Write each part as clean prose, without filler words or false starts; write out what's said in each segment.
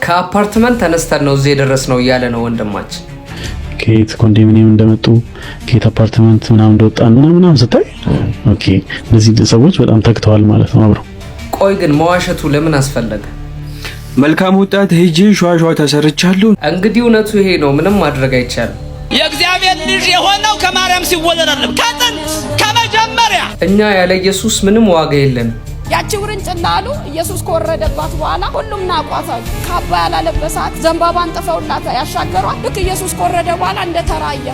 ከአፓርትመንት ተነስተን ነው እዚህ የደረስነው እያለ ነው ወንድማችን። ከየት ኮንዶሚኒየም እንደመጡ ከየት አፓርትመንት ምናምን እንደወጣን ምናምን ስታይ ኦኬ እነዚህ ሰዎች በጣም ተክተዋል ማለት ነው አብረው። ቆይ ግን መዋሸቱ ለምን አስፈለገ? መልካም ወጣት ሄጄ ሸዋሸዋ ተሰርቻለሁ። እንግዲህ እውነቱ ይሄ ነው፣ ምንም ማድረግ አይቻልም። የእግዚአብሔር ልጅ የሆነው ከማርያም ሲወለድ አይደለም፣ ከጥንት ከመጀመሪያ። እኛ ያለ ኢየሱስ ምንም ዋጋ የለንም። ያቺ ውርንጭላ አሉ ኢየሱስ ከወረደባት በኋላ ሁሉም ናቋታል። ካባ ያላለበሳት ዘንባባን ጥፈውላት ያሻገሯት ልክ ኢየሱስ ከወረደ በኋላ እንደተራየ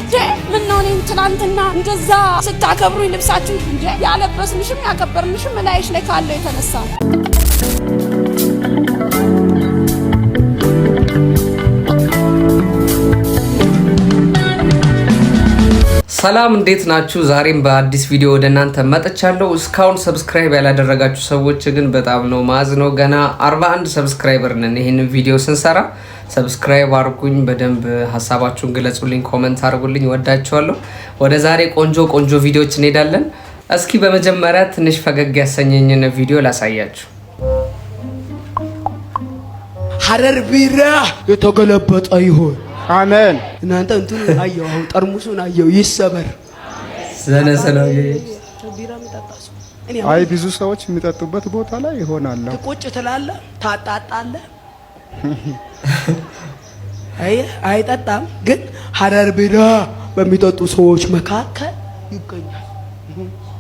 ምን ነው እኔን ትናንትና እንደዛ ስታከብሩኝ ልብሳችሁ እንጂ ያለበስንሽም ያከበርንሽም ላይሽ ላይ ካለው የተነሳ ነው። ሰላም እንዴት ናችሁ? ዛሬም በአዲስ ቪዲዮ ወደ እናንተ መጥቻለሁ። እስካሁን ሰብስክራይብ ያላደረጋችሁ ሰዎች ግን በጣም ነው ማዝነው። ገና 41 ሰብስክራይበር ነን። ይሄንን ቪዲዮ ስንሰራ ሰብስክራይብ አድርጉኝ፣ በደንብ ሀሳባችሁን ግለጹልኝ፣ ኮሜንት አድርጉልኝ። ወዳችኋለሁ። ወደ ዛሬ ቆንጆ ቪዲዮዎች እንሄዳለን። እስኪ በመጀመሪያ ትንሽ ፈገግ ያሰኘኝን ቪዲዮ ላሳያችሁ። ሐረር ቢራ የተገለበጠ ይሁን። አሜን። እናንተ እንትን አየው፣ አሁን ጠርሙሱን አየው፣ ይሰበር። ዘነሰለው ቢራ የሚጠጣሱ አይ ብዙ ሰዎች የሚጠጡበት ቦታ ላይ ይሆናል። ቁጭ ትላለህ፣ ታጣጣለህ። አይጠጣም ግን ሐረር ቢራ በሚጠጡ ሰዎች መካከል ይገኛል።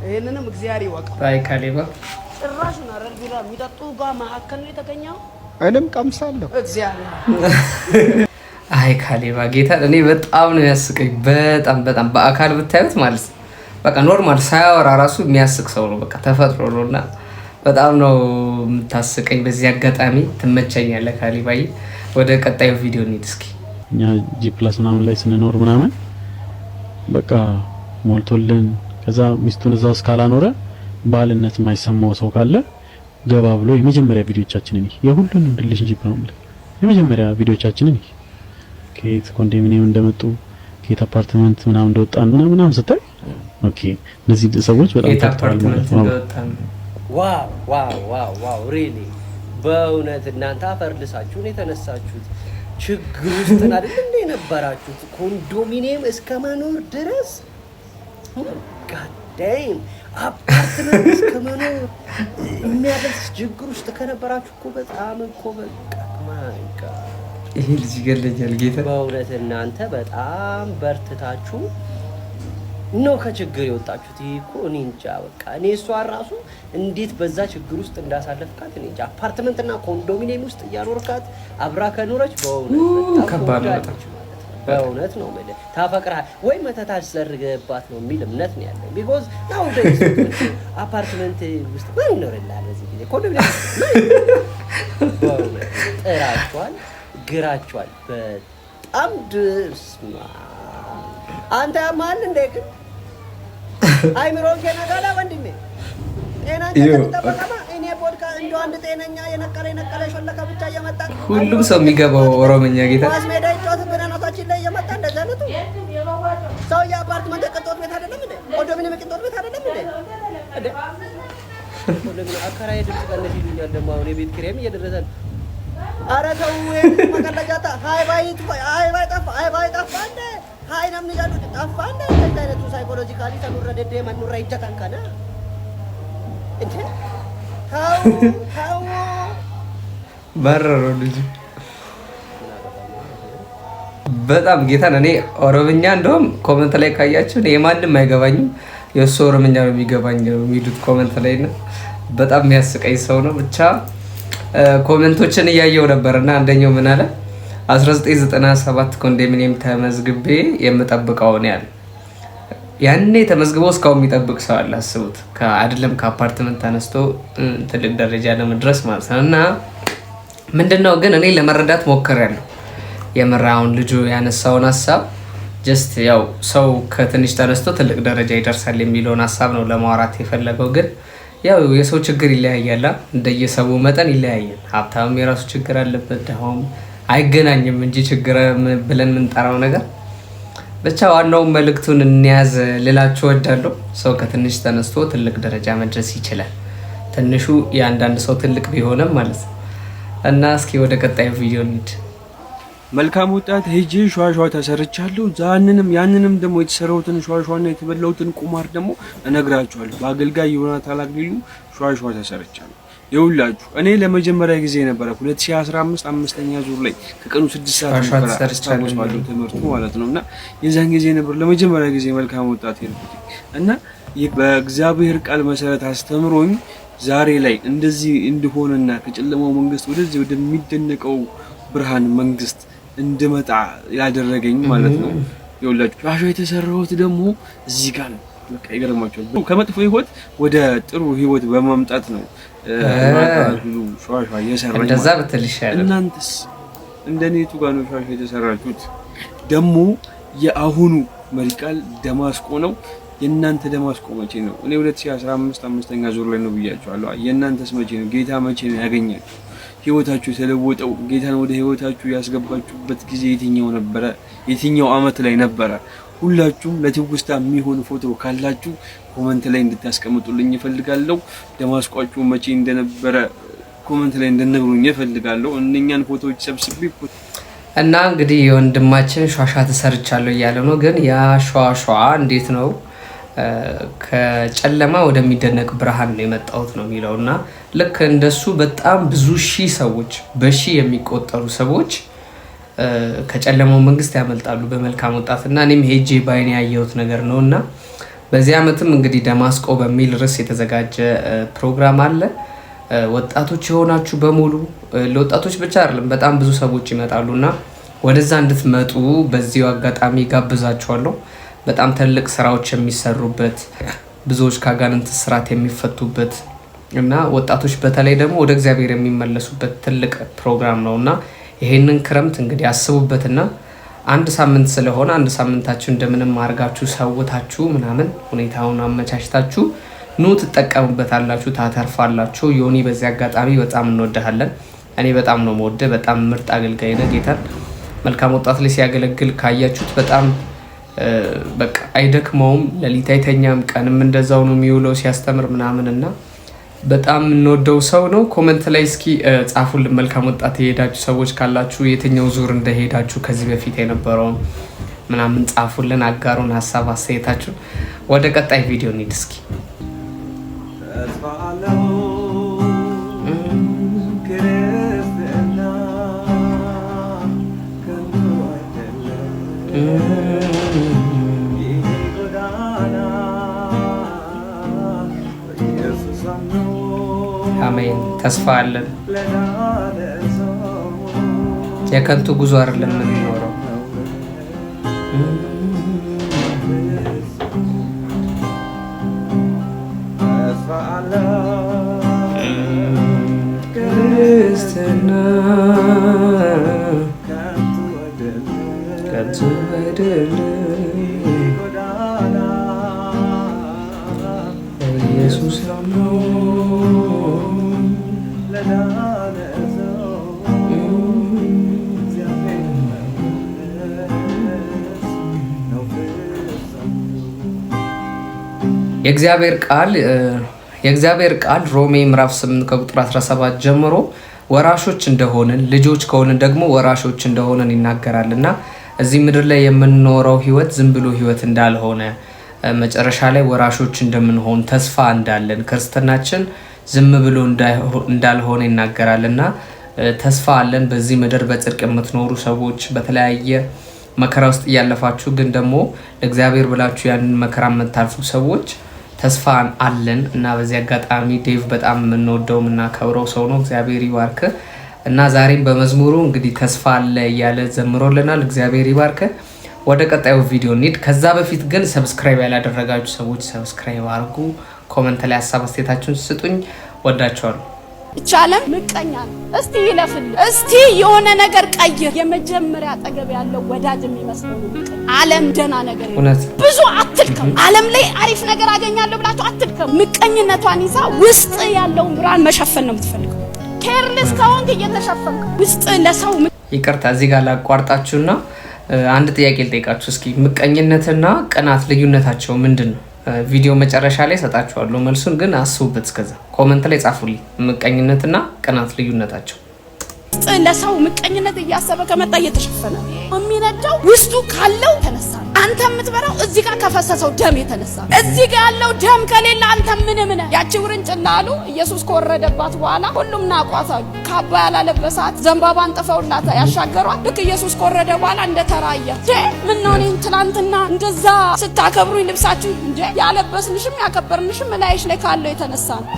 ይሄንንም እግዚአብሔር ይወቀው። አይ ካሌባ ጭራሽ ሐረር ቢራ የሚጠጡ ጋር መካከል ነው የተገኘው። እኔም ቀምሳለሁ። እግዚአብሔር አይ ካሌባ ጌታ እኔ በጣም ነው ያስቀኝ። በጣም በአካል ብታዩት ማለት በቃ ኖርማል ሳያወራ ራሱ የሚያስቅ ሰው ነው። በቃ ተፈጥሮ ነውና በጣም ነው የምታስቀኝ። በዚህ አጋጣሚ ትመቸኛለህ ካሌባዬ። ወደ ቀጣዩ ቪዲዮ እንሂድ እስኪ። እኛ ጂ+ ምናምን ላይ ስንኖር ምናምን በቃ ሞልቶልን ከዛ ሚስቱን እዛው እስካላኖረ ባልነት የማይሰማው ሰው ካለ ገባ ብሎ የመጀመሪያ ቪዲዮቻችንን የሁሉንም ሪሌሽንሺፕ ነው የመጀመሪያ ቪዲዮቻችንን ከየት ኮንዶሚኒየም እንደመጡ ከየት አፓርትመንት ምናምን እንደወጣን ምናምን ስታይ ኦኬ እነዚህ ሰዎች በጣም ተክተዋል ማለት ነው። ዋው ሪሊ በእውነት እናንተ አፈርልሳችሁን የተነሳችሁት ችግር ውስጥ አይደል እንዴ ነበራችሁት? ኮንዶሚኒየም እስከ መኖር ድረስ ጋዳይም አፓርትመንት እስከ መኖር የሚያደርስ ችግር ውስጥ ከነበራችሁ እኮ በጣም እኮ በቃ ማይ ጋድ ይሄ ልጅ ይገለኛል ጌታ። በእውነት እናንተ በጣም በርትታችሁ ነው ከችግር የወጣችሁት። ይሄ እኮ እኔ እንጃ በቃ እኔ እሷን ራሱ እንዴት በዛ ችግር ውስጥ እንዳሳለፍካት እኔ እንጃ። አፓርትመንትና ኮንዶሚኒየም ውስጥ እያኖርካት አብራ ከኖረች በእውነት በጣም ከባድ ነው። በእውነት ነው ማለት ታፈቅራህ ወይ መተት አስደርገባት ነው የሚል እምነት ነው ያለው። ቢኮዝ ናው አፓርትመንት ውስጥ ማን ይኖርልሃል በዚህ ጊዜ? ኮንዶሚኒየም በእውነት ጥራችኋል፣ ግራችኋል በጣም ድስማ አንተ ማን እንደክ አይምሮን ከነጋላ ወንድሜ ጤና ተጠበቀማ። እኔ ፖድካ እንደ አንድ ጤነኛ የነቀለ ሾለካ ብቻ እየመጣ ሁሉም ሰው የሚገባው ኦሮምኛ ጌታ ኳስ ሜዳ ይጫወት በናታችን ላይ እየመጣ እንደዛ ነው ሰው። የአፓርትመንት ቅንጦት ቤት አይደለም እንዴ? ኮንዶሚኒየም ቅንጦት ቤት አይደለም እንዴ? ኮንዶሚኒየም አከራይ ድምጽ ቀነስ ይሉኛል። ደግሞ አሁን የቤት ኪራይም እየደረሰ ነው። ኧረ ተው መቀለጃታ ሃይ ባይ ጠፋ እንደ ሃይ ነምን ይላሉ ጠፋ እንደ እንደዚህ አይነቱ ሳይኮሎጂካሊ ተኑረደደ ማኑራ ይተካከና እንዴ ታው በረሮ ልጅ በጣም ጌታን። እኔ ኦሮምኛ እንደውም ኮሜንት ላይ ካያችሁ የማንም አይገባኝም፣ የእሱ ኦሮምኛ ነው የሚገባኝ ነው የሚሉት ኮሜንት ላይ ነው። በጣም የሚያስቀኝ ሰው ነው። ብቻ ኮሜንቶችን እያየው ነበርና አንደኛው ምን አለ 1997 ኮንዶሚኒየም ተመዝግቤ የምጠብቀው ነው ያለ። ያኔ ተመዝግበው እስካሁን የሚጠብቅ ሰው አለ። አስቡት፣ አይደለም ከአፓርትመንት ተነስቶ ትልቅ ደረጃ ለመድረስ ማለት ነው። እና ምንድነው ግን እኔ ለመረዳት ሞክሬያለሁ። የመራውን ልጁ ያነሳውን ሀሳብ ጀስት ያው ሰው ከትንሽ ተነስቶ ትልቅ ደረጃ ይደርሳል የሚለውን ሀሳብ ነው ለማውራት የፈለገው። ግን ያው የሰው ችግር ይለያያል፣ እንደየሰው መጠን ይለያያል። ሀብታም የራሱ ችግር አለበት፣ ደሃውም አይገናኝም እንጂ ችግር ብለን የምንጠራው ነገር ብቻ ዋናው መልእክቱን እንያዝ ልላችሁ እወዳለሁ። ሰው ከትንሽ ተነስቶ ትልቅ ደረጃ መድረስ ይችላል። ትንሹ የአንዳንድ ሰው ትልቅ ቢሆንም ማለት ነው። እና እስኪ ወደ ቀጣዩ ቪዲዮ እንሂድ። መልካም ወጣት ሄጄ ሸዋሸዋ ተሰርቻለሁ። ያንንም ደግሞ የተሰራሁትን ሸዋሸዋና የተበላሁትን ቁማር ደግሞ እነግራችኋለሁ። በአገልጋይ ዮናታን አክሊሉ ሸዋሸዋ ተሰርቻለሁ። ይኸውላችሁ እኔ ለመጀመሪያ ጊዜ ነበረ 2015 5ኛ ዙር ላይ ከቀኑ 6 ሰዓት ተሰርቻለሁ ትምህርቱ ማለት ነውና የዛን ጊዜ ነበር ለመጀመሪያ ጊዜ መልካም ወጣት ሄድኩት እና በእግዚአብሔር ቃል መሰረት አስተምሮኝ ዛሬ ላይ እንደዚህ እንደሆነና ከጨለማው መንግስት ወደዚህ ወደሚደነቀው ብርሃን መንግስት እንድመጣ ያደረገኝ ማለት ነው። ይኸውላችሁ ሸዋሸዋ የተሰራሁት ደግሞ እዚህ ጋር ነው። በቃ ይገርማችኋል። ከመጥፎ ህይወት ወደ ጥሩ ህይወት በማምጣት ነው ሸዋሸዋ የሰራኝ። እንደዛ ብትል ይሻላል። እናንተስ እንደኔቱ ጋር ነው ሸዋሸዋ የተሰራችሁት? ደግሞ የአሁኑ መሪ ቃል ደማስቆ ነው። የእናንተ ደማስቆ መቼ ነው? እኔ 2015 5ኛ ዙር ላይ ነው ብያችኋለሁ። የእናንተስ መቼ ነው? ጌታ መቼ ነው ያገኛችሁ? ህይወታችሁ የተለወጠው ጌታን ወደ ህይወታችሁ ያስገባችሁበት ጊዜ የትኛው ነበረ? የትኛው አመት ላይ ነበረ? ሁላችሁም ለትውስታ የሚሆን ፎቶ ካላችሁ ኮመንት ላይ እንድታስቀምጡልኝ እፈልጋለሁ። ደማስቋችሁ መቼ እንደነበረ ኮመንት ላይ እንድትነግሩኝ እፈልጋለሁ። እነኛን ፎቶዎች ሰብስቤ እና እንግዲህ የወንድማችን ሸዋሸዋ ተሰርቻለሁ እያለ ነው። ግን ያ ሸዋሸዋ እንዴት ነው ከጨለማ ወደሚደነቅ ብርሃን ነው የመጣሁት ነው የሚለው እና ልክ እንደሱ በጣም ብዙ ሺህ ሰዎች በሺህ የሚቆጠሩ ሰዎች ከጨለማው መንግስት ያመልጣሉ በመልካም ወጣትና እኔም ሄጄ ባይኔ ያየሁት ነገር ነውና በዚህ አመትም እንግዲህ ደማስቆ በሚል ርዕስ የተዘጋጀ ፕሮግራም አለ። ወጣቶች የሆናችሁ በሙሉ ለወጣቶች ብቻ አይደለም በጣም ብዙ ሰዎች ይመጣሉና ወደዛ እንድትመጡ በዚሁ አጋጣሚ ጋብዛችኋለሁ። በጣም ትልቅ ስራዎች የሚሰሩበት ብዙዎች ከአጋንንት ስራት የሚፈቱበት እና ወጣቶች በተለይ ደግሞ ወደ እግዚአብሔር የሚመለሱበት ትልቅ ፕሮግራም ነውና ይሄንን ክረምት እንግዲህ አስቡበትና አንድ ሳምንት ስለሆነ አንድ ሳምንታችሁ እንደምንም አድርጋችሁ ሰውታችሁ ምናምን ሁኔታውን አመቻችታችሁ ኑ ትጠቀሙበታላችሁ፣ ታተርፋላችሁ። ዮኒ በዚህ አጋጣሚ በጣም እንወድሃለን። እኔ በጣም ነው የምወደው። በጣም ምርጥ አገልጋይ ነህ። ጌታን መልካም ወጣት ላይ ሲያገለግል ካያችሁት በጣም በቃ አይደክመውም፣ ሌሊት አይተኛም፣ ቀንም እንደዛው ነው የሚውለው ሲያስተምር ምናምንና በጣም እንወደው ሰው ነው። ኮሜንት ላይ እስኪ ጻፉልን። መልካም ወጣት የሄዳችሁ ሰዎች ካላችሁ የትኛው ዙር እንደሄዳችሁ ከዚህ በፊት የነበረውን ምናምን ጻፉልን፣ አጋሩን ሀሳብ አስተያየታችሁ። ወደ ቀጣይ ቪዲዮ እንሂድ እስኪ። አሜን። ተስፋ አለን። የከንቱ ጉዞ አይደለም የምንኖረው። ክርስትና ከንቱ አይደለም። ኢየሱስ ነው የእግዚአብሔር ቃል ሮሜ ምዕራፍ 8 ከቁጥር 17 ጀምሮ ወራሾች እንደሆንን ልጆች ከሆንን ደግሞ ወራሾች እንደሆንን ይናገራልና እዚህ ምድር ላይ የምንኖረው ህይወት ዝም ብሎ ህይወት እንዳልሆነ መጨረሻ ላይ ወራሾች እንደምንሆን ተስፋ እንዳለን ክርስትናችን ዝም ብሎ እንዳልሆነ ይናገራልና ተስፋ አለን። በዚህ ምድር በጽድቅ የምትኖሩ ሰዎች በተለያየ መከራ ውስጥ እያለፋችሁ ግን ደግሞ ለእግዚአብሔር ብላችሁ ያንን መከራ የምታልፉ ሰዎች ተስፋ አለን እና በዚህ አጋጣሚ ዴቭ በጣም የምንወደው የምናከብረው ሰው ነው። እግዚአብሔር ይባርክ እና ዛሬም በመዝሙሩ እንግዲህ ተስፋ አለ እያለ ዘምሮልናል። እግዚአብሔር ይባርክ። ወደ ቀጣዩ ቪዲዮ እንሂድ። ከዛ በፊት ግን ሰብስክራይብ ያላደረጋችሁ ሰዎች ሰብስክራይብ አድርጉ። ኮመንት ላይ ሀሳብ አስተያየታችሁን ስጡኝ። ወዳችኋለሁ። እቺ ዓለም ምቀኛ ነው። እስቲ ይለፍል፣ እስቲ የሆነ ነገር ቀይር። የመጀመሪያ አጠገብ ያለው ወዳጅ የሚመስለው ዓለም ደና ነገር እውነት ብዙ አትልከም። ዓለም ላይ አሪፍ ነገር አገኛለሁ ብላችሁ አትልከም። ምቀኝነቷን ይዛ ውስጥ ያለውን ብርሃን መሸፈን ነው የምትፈልገው። ኬርለስ ከሆንክ እየተሸፈንክ ውስጥ ለሰው ይቅርታ፣ እዚህ ጋር ላቋርጣችሁና አንድ ጥያቄ ልጠይቃችሁ እስኪ። ምቀኝነትና ቅናት ልዩነታቸው ምንድን ነው? ቪዲዮ መጨረሻ ላይ ሰጣችኋለሁ መልሱን፣ ግን አስቡበት። እስከዛ ኮመንት ላይ ጻፉልኝ። ምቀኝነትና ቅናት ልዩነታቸው ለሰው ምቀኝነት እያሰበ ከመጣ እየተሸፈነ የሚነዳው ውስጡ ካለው ተነሳ። አንተ የምትበራው እዚህ ጋር ከፈሰሰው ደም የተነሳ እዚህ ጋር ያለው ደም ከሌለ አንተ ምንም ነህ። ያቺ ውርንጭላ አሉ ኢየሱስ ከወረደባት በኋላ ሁሉም ናቋታሉ። ካባ ያላለበሳት ዘንባባ አንጥፈውላት ያሻገሯት ልክ ኢየሱስ ከወረደ በኋላ እንደተራየ ምን ነው እኔን ትናንትና እንደዛ ስታከብሩኝ ልብሳችሁ እንደ ያለበስንሽም ያከበርንሽም ላይሽ ላይ ካለው የተነሳ ነው።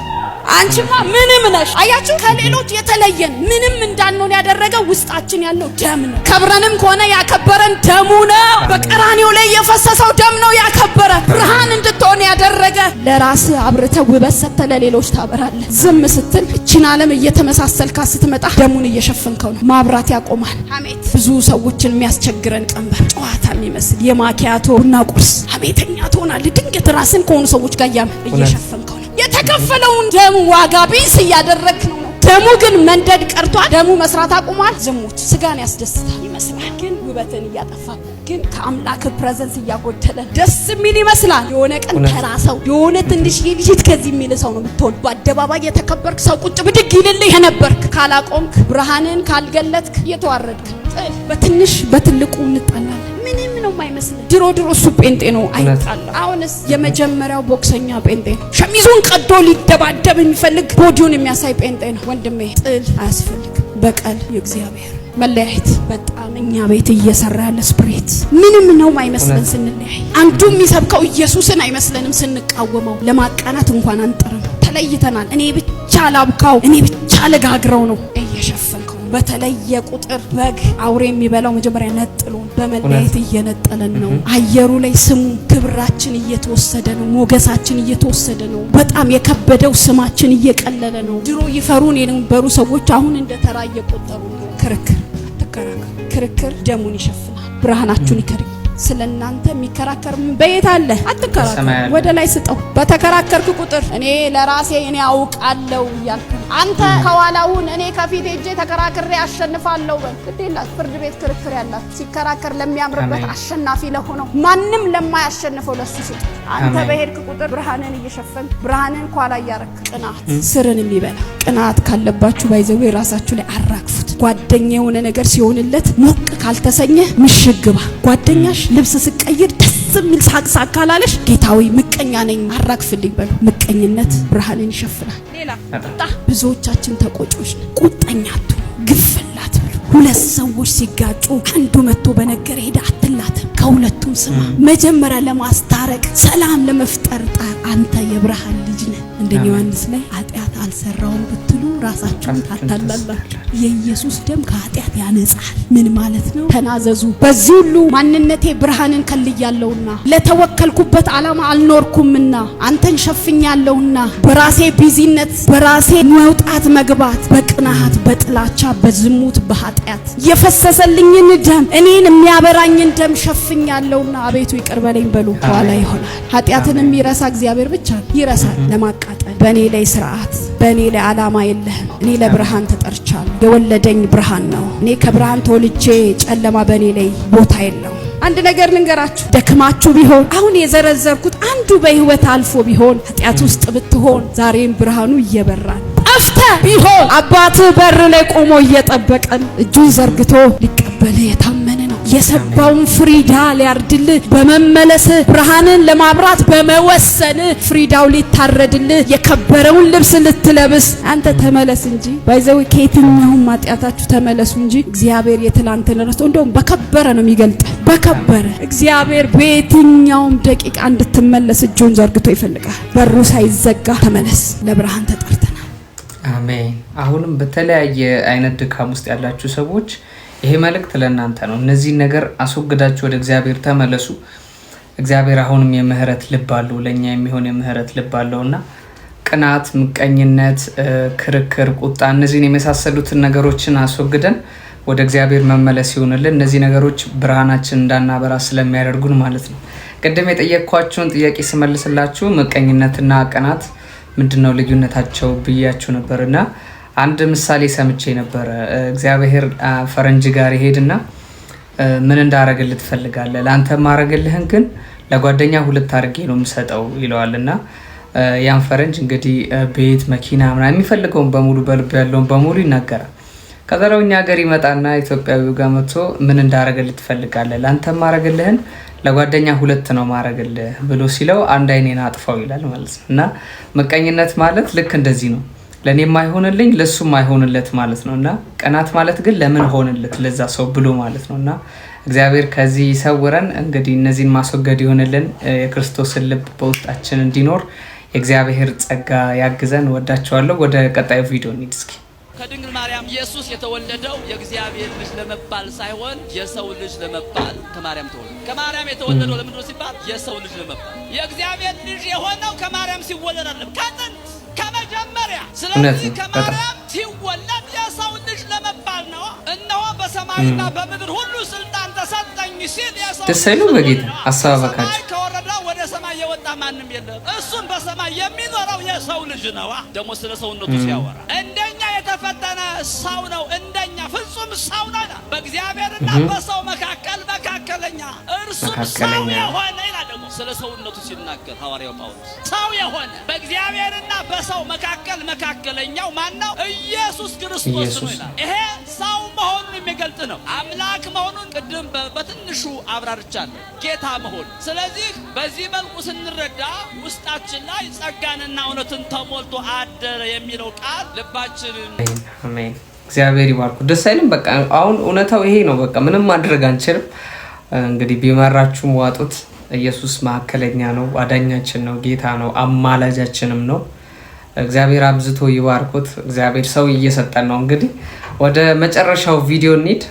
አንቺማ ምንም ነሽ። አያችሁ ከሌሎች የተለየን ምንም እንዳንሆን ያደረገው ውስጣችን ያለው ደም ነው። ከብረንም ከሆነ ያከበረን ደሙ ነው። በቀራንዮ ላይ የፈሰሰው ደም ነው ያከበረ ብርሃን እንድትሆን ያደረገ። ለራስ አብርተ ውበት ሰጥተህ ለሌሎች ታበራለህ። ዝም ስትል እቺን ዓለም እየተመሳሰልካ ስትመጣ ደሙን እየሸፈንከው ነው። ማብራት ያቆማል። ሐሜት ብዙ ሰዎችን የሚያስቸግረን ቀንበር ጨዋታ የሚመስል የማኪያቶ ቡና ቁርስ ሐሜተኛ ትሆናለህ። ድንገት ራስን ከሆኑ ሰዎች ጋር እየሸፈንከው ነው። የተከፈለውን ደም ዋጋ ቢስ እያደረግክ ነው። ደሙ ግን መንደድ ቀርቷል። ደሙ መስራት አቁሟል። ዝሙት ስጋን ያስደስታል ይመስላል፣ ግን ውበትን እያጠፋ ግን ከአምላክ ፕሬዘንስ እያጎደለ ደስ የሚል ይመስላል። የሆነ ቀን ተራሰው የሆነ ትንሽ ልጅት ከዚህ የሚል ሰው ነው የምትሆን። በአደባባይ የተከበርክ ሰው ቁጭ ብድግ ይልልህ የነበርክ ካላቆምክ ብርሃንን ካልገለጥክ እየተዋረድክ በትንሽ በትልቁ እንጣላለን። ምንም ነው የማይመስል። ድሮ እሱ ጴንጤ ነው አይጣላ። አሁንስ የመጀመሪያው ቦክሰኛ ጴንጤ ነው። ሸሚዙን ቀዶ ሊደባደብ የሚፈልግ ቦዲውን የሚያሳይ ጴንጤ ነው። ወንድሜ ጥል አያስፈልግም። በቀል የእግዚአብሔር መለያየት በጣም እኛ ቤት እየሰራ ያለ ስፕሪት ምንም ነው የማይመስለን ስንለያይ። አንዱ የሚሰብከው ኢየሱስን አይመስለንም ስንቃወመው። ለማቃናት እንኳን አንጠርም። ተለይተናል። እኔ ብቻ ላብካው፣ እኔ ብቻ ለጋግረው ነው እየሸፈንከው። በተለየ ቁጥር በግ አውሬ የሚበላው መጀመሪያ ነጥሎ በመለየት እየነጠለን ነው። አየሩ ላይ ስሙ ክብራችን እየተወሰደ ነው። ሞገሳችን እየተወሰደ ነው። በጣም የከበደው ስማችን እየቀለለ ነው። ድሮ ይፈሩን የነበሩ ሰዎች አሁን እንደተራ እየቆጠሩ ነው። ክርክር አትከራከሩ። ክርክር ደሙን ይሸፍናል። ብርሃናችሁን ይከርክ። ስለናንተ የሚከራከር በየት አለ? አትከራከር። ወደ ላይ ስጠው። በተከራከርክ ቁጥር እኔ ለራሴ እኔ አውቃለሁ እያልክ አንተ ከኋላውን እኔ ከፊት ሄጄ ተከራክሬ አሸንፋለሁ በል። ግዴላት ፍርድ ቤት ክርክር ያላት ሲከራከር ለሚያምርበት አሸናፊ ለሆነው ማንም ለማያሸንፈው ለሱ ስጥ። አንተ በሄድክ ቁጥር ብርሃንን እየሸፈን ብርሃንን ኋላ እያረክ ቅናት ስርን የሚበላ ቅናት ካለባችሁ ባይዘው ራሳችሁ ላይ አራግፉት። ጓደኛ የሆነ ነገር ሲሆንለት ሞቅ ካልተሰኘ ምሽግባ ጓደኛሽ ልብስ ስቀይር ደስ የሚል ሳቅሳቅ ካላለሽ ጌታዊ ምቀኛ ነኝ አራግፍልኝ በሉ። ምቀኝነት ብርሃንን ይሸፍናል። ሌላ ብዙዎቻችን ተቆጮች ነን። ቁጠኛ አትሁኑ፣ ግፍላ አትበሉ። ሁለት ሰዎች ሲጋጩ አንዱ መጥቶ በነገር ሄደ አትላተም። ከሁለቱም ስማ። መጀመሪያ ለማስታረቅ ሰላም ለመፍጠር ጣር። አንተ የብርሃን ልጅ ነህ። እንደኛ ዮሐንስ ላይ ኃጢአት አልሰራውም ብትሉ ራሳችሁን ታታላላችሁ። የኢየሱስ ደም ከኃጢአት ያነጻል። ምን ማለት ነው? ተናዘዙ። በዚህ ሁሉ ማንነቴ ብርሃንን ከልያለሁና ለተወከልኩበት ዓላማ አልኖርኩምና አንተን ሸፍኛለሁና በራሴ ቢዚነት በራሴ መውጣት መግባት በቅናት በጥላቻ በዝሙት በኃጢአት የፈሰሰልኝን ደም እኔን የሚያበራኝን ደም ሸፍኛለሁና አቤቱ ይቅር በለኝ በሉ። ኋላ ይሆናል። ኃጢአትን የሚረሳ እግዚአብሔር ብቻ ይረሳል። ለማቃጠል በእኔ ላይ ስርዓት በእኔ ላይ ዓላማ የለህም። እኔ ለብርሃን ተጠርቻለሁ። የወለደኝ ብርሃን ነው። እኔ ከብርሃን ተወልጄ ጨለማ በእኔ ላይ ቦታ የለው። አንድ ነገር ልንገራችሁ። ደክማችሁ ቢሆን አሁን የዘረዘርኩት አንዱ በህይወት አልፎ ቢሆን ኃጢአት ውስጥ ብትሆን ዛሬም ብርሃኑ እየበራል። ጠፍተህ ቢሆን አባትህ በር ላይ ቆሞ እየጠበቀን እጁን ዘርግቶ ሊቀበልህ የታመነ ነው። የሰባውን ፍሪዳ ሊያርድልህ በመመለስ ብርሃንን ለማብራት በመወሰን ፍሪዳው ሊታረድልህ የከበረውን ልብስ ልትለብስ አንተ ተመለስ እንጂ ባይዘው ከየትኛውም ኃጢአታችሁ ተመለሱ እንጂ እግዚአብሔር የትላንትን ረስቶ እንደውም በከበረ ነው የሚገልጥ። በከበረ እግዚአብሔር በየትኛውም ደቂቃ እንድትመለስ እጁን ዘርግቶ ይፈልጋል። በሩ ሳይዘጋ ተመለስ። ለብርሃን ተጠርተናል። አሜን። አሁንም በተለያየ አይነት ድካም ውስጥ ያላችሁ ሰዎች ይሄ መልእክት ለእናንተ ነው። እነዚህን ነገር አስወግዳችሁ ወደ እግዚአብሔር ተመለሱ። እግዚአብሔር አሁንም የምህረት ልብ አለው፣ ለኛ የሚሆን የምህረት ልብ አለውና ቅናት፣ ምቀኝነት፣ ክርክር፣ ቁጣ እነዚህን የመሳሰሉትን ነገሮችን አስወግደን ወደ እግዚአብሔር መመለስ ይሁንልን። እነዚህ ነገሮች ብርሃናችን እንዳናበራ ስለሚያደርጉን ማለት ነው። ቅድም የጠየቅኳችሁን ጥያቄ ስመልስላችሁ ምቀኝነትና ቅናት ምንድነው ልዩነታቸው ብያችሁ ነበርና አንድ ምሳሌ ሰምቼ ነበር። እግዚአብሔር ፈረንጅ ጋር ይሄድና ምን እንዳረግልህ ትፈልጋለህ? ለአንተ ማረግልህን ግን ለጓደኛ ሁለት አርጌ ነው የምሰጠው ይለዋልና ያን ፈረንጅ እንግዲህ ቤት፣ መኪና ምናምን የሚፈልገውን በሙሉ በልብ ያለውን በሙሉ ይናገራል። ከዛው እኛ ሀገር ይመጣና ኢትዮጵያዊው ጋር መጥቶ ምን እንዳረገልህ ትፈልጋለህ? ላንተም ማረግልህን ለጓደኛ ሁለት ነው ማረግልህ ብሎ ሲለው አንድ አይኔን አጥፋው ይላል ማለት ነው። እና መቀኝነት ማለት ልክ እንደዚህ ነው። ለኔ የማይሆንልኝ ለሱ የማይሆንለት ማለት ነውና ቀናት ማለት ግን ለምን ሆነለት ለዛ ሰው ብሎ ማለት ነውና እግዚአብሔር ከዚህ ይሰውረን። እንግዲህ እነዚህን ማስወገድ ይሆንልን። የክርስቶስን ልብ በውስጣችን እንዲኖር የእግዚአብሔር ጸጋ ያግዘን። ወዳችኋለሁ። ወደ ቀጣዩ ቪዲዮ እንሂድ እስኪ። ከድንግል ማርያም ኢየሱስ የተወለደው የእግዚአብሔር ልጅ ለመባል ሳይሆን የሰው ልጅ ለመባል ከማርያም ተወለደ። ከማርያም የተወለደው ለምንድን ነው ሲባል የሰው ልጅ ለመባል። የእግዚአብሔር ልጅ የሆነው ከማርያም ሲወለድ አይደለም፣ ከጥንት ከመጀመሪያ። ስለዚህ ከማርያም ሲወለድ የሰው ልጅ ለመባል ነው። እነሆ በሰማይና በምድር ሁሉ ስልጣን ተሰጠኝ ሲል የሰው ደስ አይሉ በጌታ አሳባካችሁ ከወረደው ወደ ሰማይ የወጣ ማንም የለም። እሱም በሰማይ የሚኖረው የሰው ልጅ ነው። ደግሞ ስለ ሰውነቱ ሲያወራ እንደኛ የተፈተነ ሰው ነው፣ እንደኛ ፍጹም ሰው ነው። በእግዚአብሔርና በሰው መካከል መካከለኛ እርሱም ሰው የሆነ ይላል። ደግሞ ስለ ሰውነቱ ሲናገር ሐዋርያው ጳውሎስ ሰው የሆነ በእግዚአብሔርና በሰው መካከል መካከለኛው ማን ነው? ኢየሱስ ክርስቶስ ነው ይላል። ይሄ ሰው መሆኑን የሚገልጥ ነው። አምላክ መሆኑን ቅድም በትንሹ አብራርቻለሁ፣ ጌታ መሆን። ስለዚህ በዚህ መልኩ ስንረዳ ውስጣችን ላይ ጸጋንና እውነትን ተሞልቶ አደረ የሚለው ቃል ልባችንን አሜን። እግዚአብሔር ይባርኩ። ደስ አይልም? በቃ አሁን እውነታው ይሄ ነው። በቃ ምንም ማድረግ አንችልም። እንግዲህ ቢመራችሁም ዋጡት። ኢየሱስ ማዕከለኛ ነው፣ አዳኛችን ነው፣ ጌታ ነው፣ አማላጃችንም ነው። እግዚአብሔር አብዝቶ ይባርኩት። እግዚአብሔር ሰው እየሰጠን ነው። እንግዲህ ወደ መጨረሻው ቪዲዮ እንሂድ።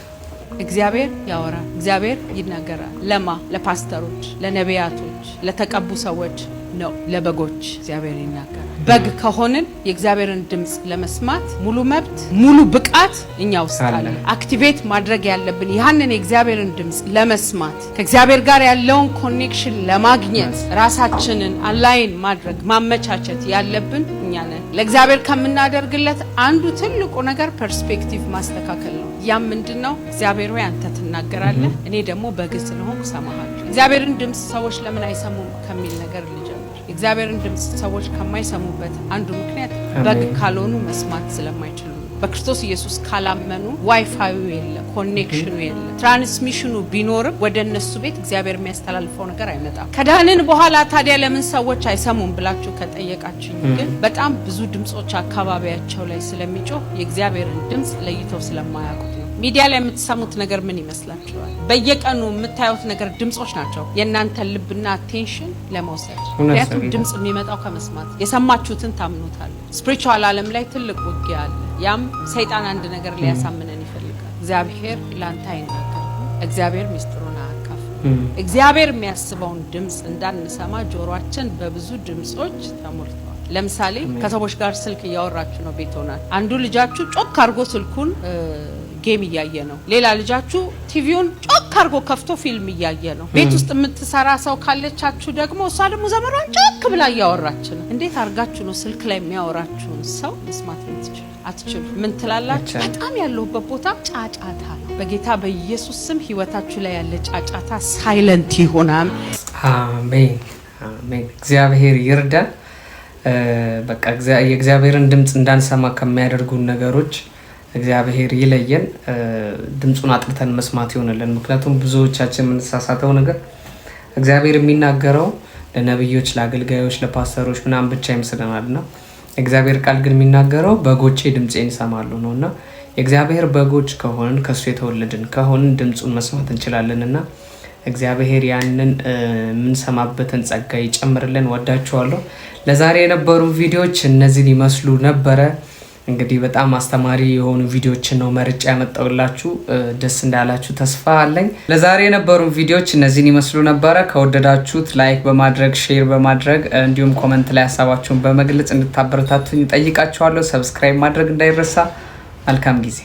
እግዚአብሔር ያወራል፣ እግዚአብሔር ይናገራል። ለማ ለፓስተሮች፣ ለነቢያቶች፣ ለተቀቡ ሰዎች ነው። ለበጎች እግዚአብሔር ይናገራል። በግ ከሆንን የእግዚአብሔርን ድምጽ ለመስማት ሙሉ መብት ሙሉ ብቃት እኛ ውስጥ አለ። አክቲቬት ማድረግ ያለብን ያንን የእግዚአብሔርን ድምጽ ለመስማት ከእግዚአብሔር ጋር ያለውን ኮኔክሽን ለማግኘት ራሳችንን አላይን ማድረግ ማመቻቸት ያለብን እኛ ነን። ለእግዚአብሔር ከምናደርግለት አንዱ ትልቁ ነገር ፐርስፔክቲቭ ማስተካከል ነው። ያም ምንድነው? እግዚአብሔር ወይ አንተ ትናገራለህ፣ እኔ ደግሞ በግ ስለሆንኩ ሰማሃለሁ። እግዚአብሔርን ድምጽ ሰዎች ለምን አይሰሙም ከሚል ነገር ልጀምር። እግዚአብሔርን ድምጽ ሰዎች ከማይሰሙበት አንዱ ምክንያት በግ ካልሆኑ መስማት ስለማይችሉ፣ በክርስቶስ ኢየሱስ ካላመኑ ዋይፋዩ የለም፣ ኮኔክሽኑ የለም። ትራንስሚሽኑ ቢኖርም ወደ እነሱ ቤት እግዚአብሔር የሚያስተላልፈው ነገር አይመጣም። ከዳንን በኋላ ታዲያ ለምን ሰዎች አይሰሙም ብላችሁ ከጠየቃችሁኝ ግን በጣም ብዙ ድምጾች አካባቢያቸው ላይ ስለሚጮህ የእግዚአብሔርን ድምጽ ለይተው ስለማያውቁት ነው። ሚዲያ ላይ የምትሰሙት ነገር ምን ይመስላችኋል? በየቀኑ የምታዩት ነገር ድምጾች ናቸው የእናንተን ልብና አቴንሽን ለመውሰድ። ምክንያቱም ድምጽ የሚመጣው ከመስማት፣ የሰማችሁትን ታምኑታል። ስፒሪቹዋል ዓለም ላይ ትልቅ ውጊያ አለ። ያም ሰይጣን አንድ ነገር ሊያሳምነን ይፈልጋል። እግዚአብሔር ላንተ አይናገር፣ እግዚአብሔር ሚስጥሩን አያካፍል። እግዚአብሔር የሚያስበውን ድምጽ እንዳንሰማ ጆሮአችን በብዙ ድምጾች ተሞልቷል። ለምሳሌ ከሰዎች ጋር ስልክ እያወራችሁ ነው፣ ቤት ሆናል። አንዱ ልጃችሁ ጮክ አድርጎ ስልኩን ጌም እያየ ነው። ሌላ ልጃችሁ ቲቪውን ጮክ አድርጎ ከፍቶ ፊልም እያየ ነው። ቤት ውስጥ የምትሰራ ሰው ካለቻችሁ ደግሞ እሷ ደግሞ ዘመኗን ጮክ ብላ እያወራች ነው። እንዴት አድርጋችሁ ነው ስልክ ላይ የሚያወራችሁን ሰው መስማት የምትችሉ? አትችሉ። ምን ትላላችሁ? በጣም ያለሁበት ቦታ ጫጫታ ነው። በጌታ በኢየሱስ ስም ህይወታችሁ ላይ ያለ ጫጫታ ሳይለንት ይሆን። አሜን አሜን። እግዚአብሔር ይርዳን። በቃ የእግዚአብሔርን ድምጽ እንዳንሰማ ከሚያደርጉን ነገሮች እግዚአብሔር ይለየን። ድምጹን አጥርተን መስማት ይሆንልን። ምክንያቱም ብዙዎቻችን የምንሳሳተው ነገር እግዚአብሔር የሚናገረው ለነብዮች፣ ለአገልጋዮች፣ ለፓስተሮች ምናምን ብቻ ይመስለናልና እግዚአብሔር ቃል ግን የሚናገረው በጎቼ ድምጼን ይሰማሉ ነውና የእግዚአብሔር በጎች ከሆንን ከሱ የተወለድን ከሆንን ድምጹን መስማት እንችላለንና እግዚአብሔር ያንን የምንሰማበትን ጸጋ ይጨምርልን። ወዳችኋለሁ። ለዛሬ የነበሩ ቪዲዮዎች እነዚህን ይመስሉ ነበረ። እንግዲህ በጣም አስተማሪ የሆኑ ቪዲዮዎችን ነው መርጬ ያመጣሁላችሁ። ደስ እንዳላችሁ ተስፋ አለኝ። ለዛሬ የነበሩ ቪዲዮዎች እነዚህን ይመስሉ ነበረ። ከወደዳችሁት ላይክ በማድረግ ሼር በማድረግ እንዲሁም ኮመንት ላይ ሀሳባችሁን በመግለጽ እንድታበረታቱኝ ጠይቃችኋለሁ። ሰብስክራይብ ማድረግ እንዳይረሳ። መልካም ጊዜ